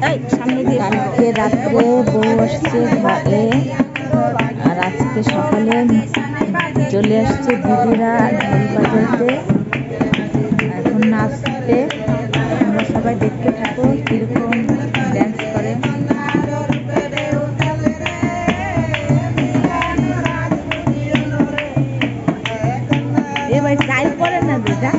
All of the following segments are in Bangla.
কালকে রাত্রে বউ আসছে ঘরে, আর আজকে সকালে চলে আসছে দিদিরা ঢোল বাজাইতে, এখন নাচতে। তোমরা সবাই দেখতে থাকো কিরকম ড্যান্স করে। এবার স্টাইল করে না দিদা।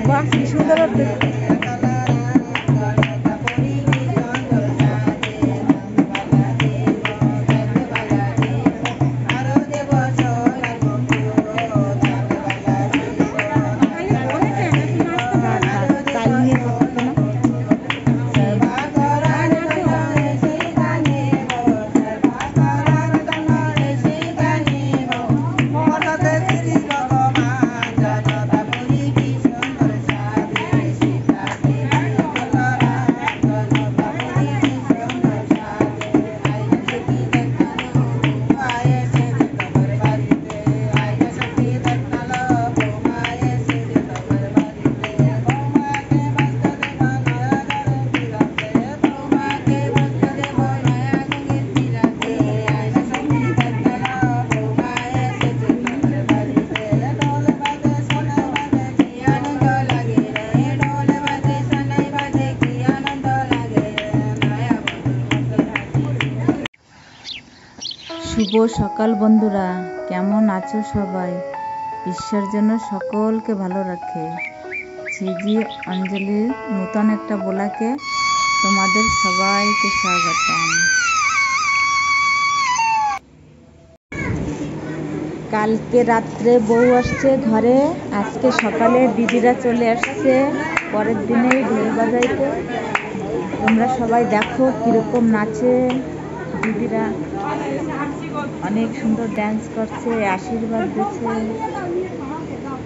বাহ, কি সুন্দর। শুভ সকাল বন্ধুরা, কেমন আছো সবাই? ঈশ্বর যেন সকলকে ভালো রাখে। ঝিঝি অঞ্জলির নতুন একটা ব্লগে তোমাদের সবাইকে স্বাগতম। কালকে রাত্রে বউ আসছে ঘরে, আজকে সকালে দিদিরা চলে আসছে পরের দিনেই ঢোল বাজাইতে। তোমরা সবাই দেখো কিরকম নাচে দিদিরা, অনেক সুন্দর ড্যান্স করছে, আশীর্বাদ দিচ্ছে।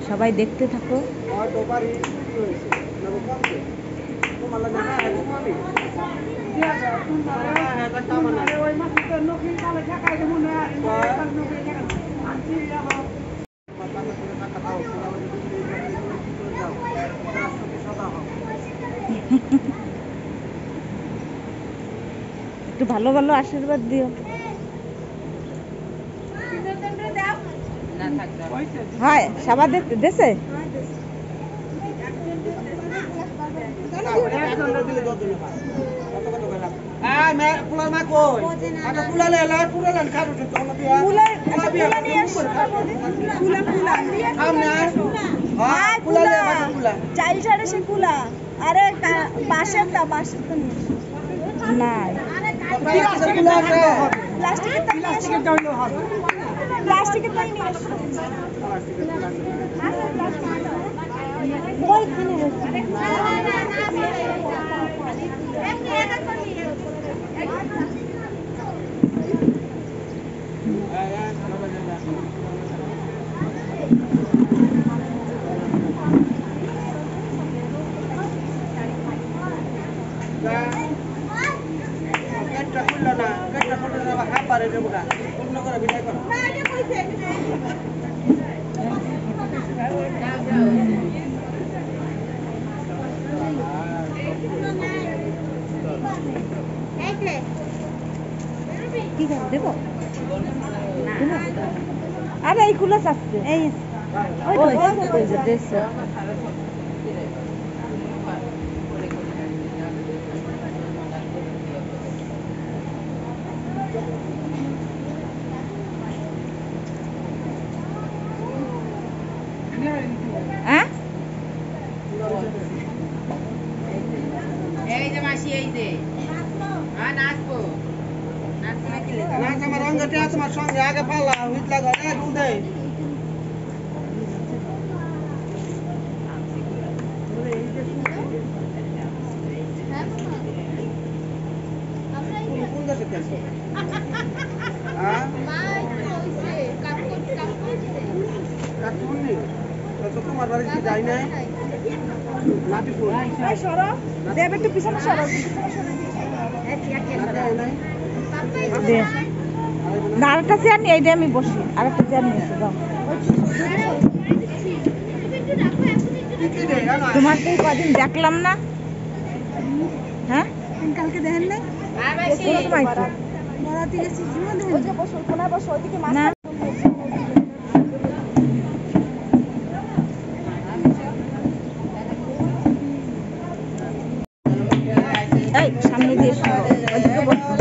সবাই দেখতে থাকো। একটু ভালো ভালো আশীর্বাদ দিও। হয় সবার দেশে আরে বাঁশের না প্লাস্টিকের দেবো। আরে এইগুলো আসছে, এই এই যে মাসি, এই যে নাচবো নাচ আমার অঙ্গটা তোমার সঙ্গে আগে পালা হুইট লাগা দুধে কোন দেশে শুননি তো তোমার বাড়ি কি যাই নাই নাটি ফুল এই সরো দেব একটু পিছনে সরো দে না আরেকটা চেয়ার নিয়ে এইটা আমি বসি আরেকটা চেয়ার নিয়েছি দাও তোমাকে কদিন দেখলাম না হ্যাঁ কালকে দেখেন নাই বড়াতে গেছি জীবন দেখেন ওই যে বসো কোনায় বসো ওইদিকে মাছ না এই সামনে দিয়ে সরো ওইদিকে বসো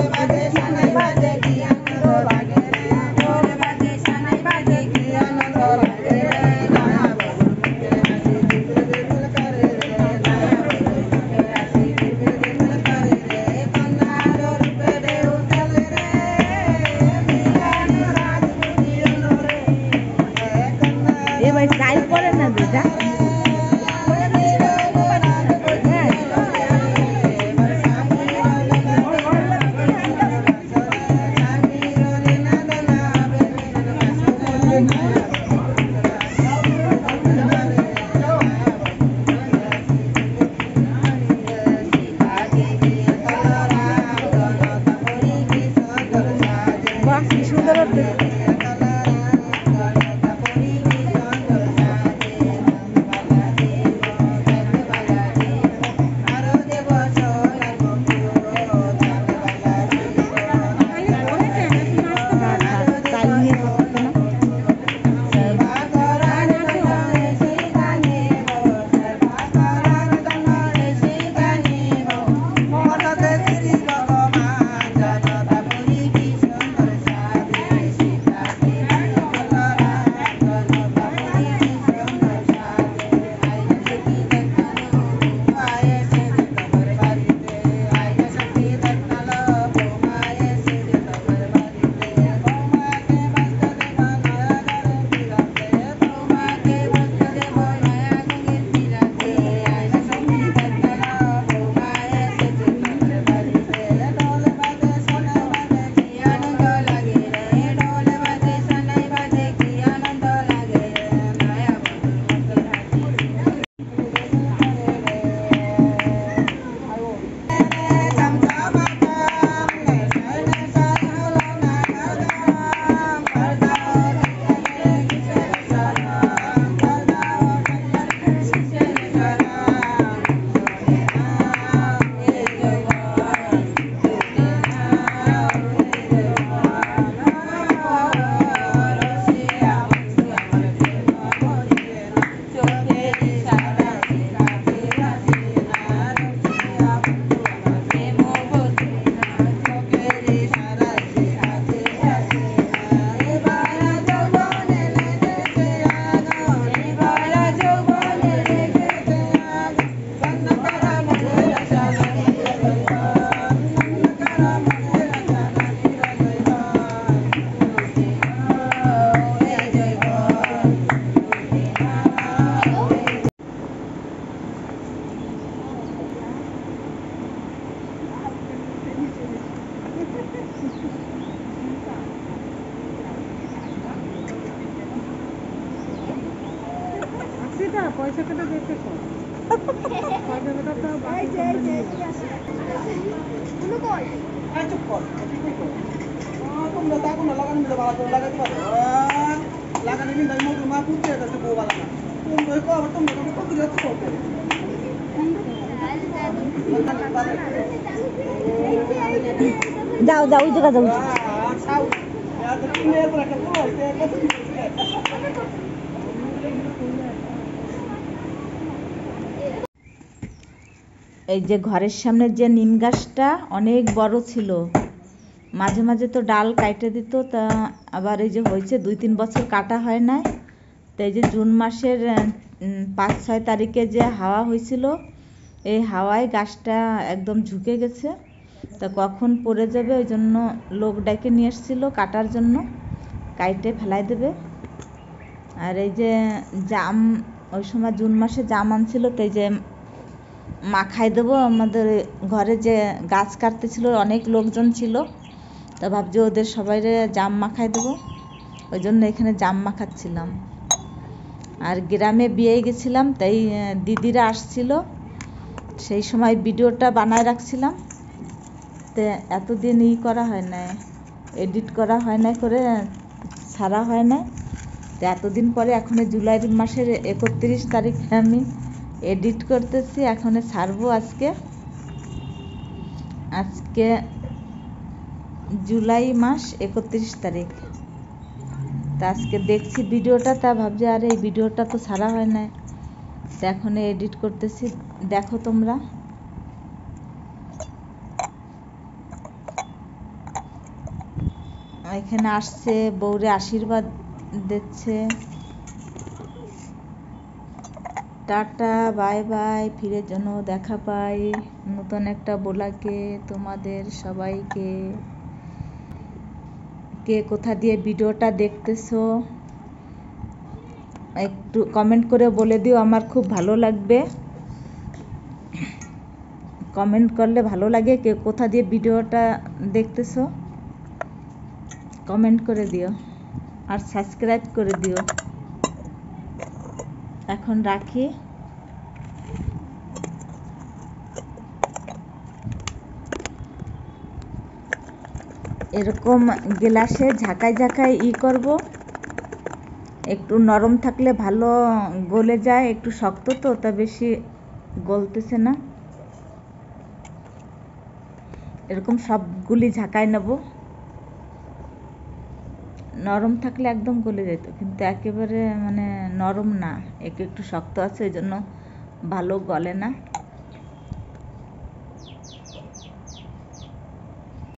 এবার ট্রাই করে না দিদা বাহ কি সুন্দর হচ্ছে পয়সা কেটে দেখতে কম এই যে তুমি কই এই চুপ কর তোমরা দেখো না লাগানো মিলে ভালো করে লাগাতে পারো লাগানো মিলে মোটর মা পুঁতে গেছে বউ বালা না তোমরা কো আবার তোমরা কত যাচ্ছ করতে যাও যাও ওই জায়গা যাও সাউ আর তো তুমি এর পর একটা বউ হইছে কত এই যে ঘরের সামনে যে নিম গাছটা অনেক বড় ছিল মাঝে মাঝে তো ডাল কাটে দিত তা আবার এই যে হয়েছে 2-3 বছর কাটা হয় না তো এই যে জুন মাসের 5-6 তারিখে যে হাওয়া হয়েছিল এই হাওয়ায় গাছটা একদম ঝুঁকে গেছে তা কখন পড়ে যাবে ওই জন্য লোক ডেকে নিয়ে এসেছিল কাটার জন্য কাইটে ফেলাই দেবে আর এই যে জাম ওই সময় জুন মাসে জাম আনছিল তো এই যে মাখাই দেবো আমাদের ঘরে যে গাছ কাটতেছিল অনেক লোকজন ছিল তা ভাবছি ওদের সবাইরে জাম মাখাই দেবো ওই জন্য এখানে জাম মাখাচ্ছিলাম আর গ্রামে বিয়ে গেছিলাম, তাই দিদিরা আসছিল, সেই সময় ভিডিওটা বানায় রাখছিলাম। তো এতদিন করা হয় না, এডিট করা হয় না, করে ছাড়া হয় না। তো এতদিন পরে এখন জুলাই মাসের 31 তারিখে আমি এডিট করতেছি, এখন ছাড়বো। আজকে জুলাই মাস 31 তারিখ। তা আজকে দেখছি ভিডিওটা, তা ভাবছি আরে এই ভিডিওটা তো ছাড়া হয় না, তো এখন এডিট করতেছি। দেখো তোমরা। এখানে আসছে, বউরে আশীর্বাদ দিচ্ছে। টাটা, বাই বাই, ফিরে যেন দেখা পাই নতুন একটা ব্লগে। তোমাদের সবাইকে, কে কোথা দিয়ে ভিডিওটা দেখতেছো একটু কমেন্ট করে বলে দিও, আমার খুব ভালো লাগবে। কমেন্ট করলে ভালো লাগে। কে কোথা দিয়ে ভিডিওটা দেখতেছো কমেন্ট করে দিও, আর সাবস্ক্রাইব করে দিও। এখন রাখি। এরকম গ্লাসে ঝাঁকায় ঝাঁকায় করব। একটু নরম থাকলে ভালো গলে যায়, একটু শক্ত তো তা বেশি গলতেছে না। এরকম সবগুলি ঝাঁকায় নেব। নরম থাকলে একদম গলে যেত, কিন্তু একেবারে নরম না, একটু শক্ত আছে, এই জন্য ভালো গলে না।